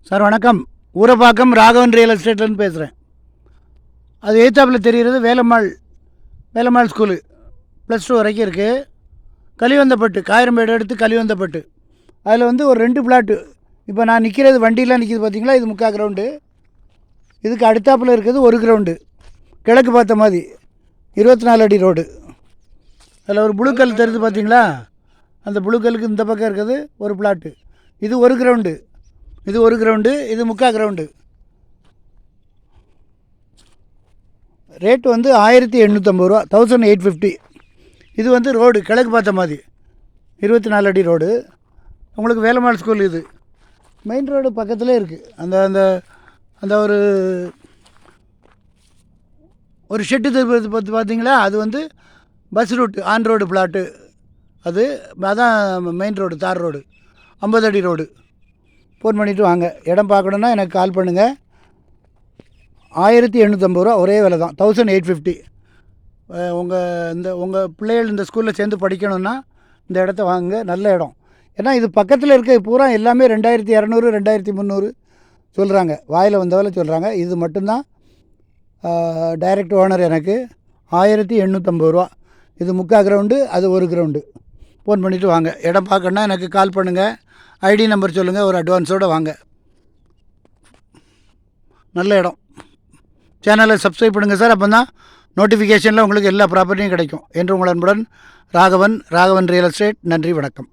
Sir வணக்கம். Urapakkam Raghavan real எஸ்டேட்லேருந்து பேசுகிறேன். அது எய்த்தாப்பில் தெரிகிறது வேலம்மாள் ஸ்கூலு +2 வரைக்கும் இருக்குது. கலிவந்தப்பட்டு காயிரம்பேடு எடுத்து கலிவந்தப்பட்டு அதில் வந்து ஒரு 2 பிளாட்டு. இப்போ நான் நிற்கிறது வண்டியெலாம் நிற்கிது பார்த்தீங்களா, இது 3/4 கிரவுண்டு. இதுக்கு அடுத்தாப்பில் இருக்கிறது 1 கிரவுண்டு, கிழக்கு பார்த்த மாதிரி 24 அடி ரோடு. அதில் ஒரு புளு கல் தெரியுது பார்த்தீங்களா, அந்த புளு கல்லுக்கு இந்த பக்கம் இருக்கிறது ஒரு பிளாட்டு. இது 1 கிரவுண்டு, இது 1 கிரவுண்டு, இது 3/4 கிரவுண்டு. ரேட்டு வந்து 1850 ரூபா, 1850. இது வந்து ரோடு கிழக்கு பார்த்த மாதிரி 24 அடி ரோடு. உங்களுக்கு வேலம்மாள் ஸ்கூல் இது மெயின் ரோடு பக்கத்துலேயே இருக்குது. அந்த அந்த அந்த ஒரு ஷெட்டு பார்த்து பார்த்தீங்களா, அது வந்து bus route on road plot. அதான் மெயின் ரோடு, தார் ரோடு, 50 அடி ரோடு. ஃபோன் பண்ணிவிட்டு வாங்க. இடம் பார்க்கணுன்னா எனக்கு கால் பண்ணுங்கள். 1850 ரூபா, ஒரே விலை தான், 1850. உங்கள் பிள்ளைகள் இந்த ஸ்கூலில் சேர்ந்து படிக்கணுன்னா இந்த இடத்த வாங்குங்க, நல்ல இடம். ஏன்னா இது பக்கத்தில் இருக்க பூரா எல்லாமே 2200 2300 சொல்கிறாங்க, வாயில் வந்தவரை சொல்கிறாங்க. இது மட்டும்தான் டைரக்ட் ஓனர் எனக்கு 1850 ரூபா. இது 3/4 கிரவுண்டு, அது 1 கிரவுண்டு. ஃபோன் பண்ணிவிட்டு வாங்க. இடம் பார்க்கணுன்னா எனக்கு கால் பண்ணுங்கள். ஐடி நம்பர் சொல்லுங்கள், ஒரு அட்வான்ஸோடு வாங்க. நல்ல இடம். சேனலை சப்ஸ்கிரைப் பண்ணுங்கள் சார், அப்போ தான் நோட்டிஃபிகேஷனில் உங்களுக்கு எல்லா ப்ராப்பர்ட்டியும் கிடைக்கும். என்று உங்கள் அன்புடன் ராகவன் ரியல் எஸ்டேட். நன்றி, வணக்கம்.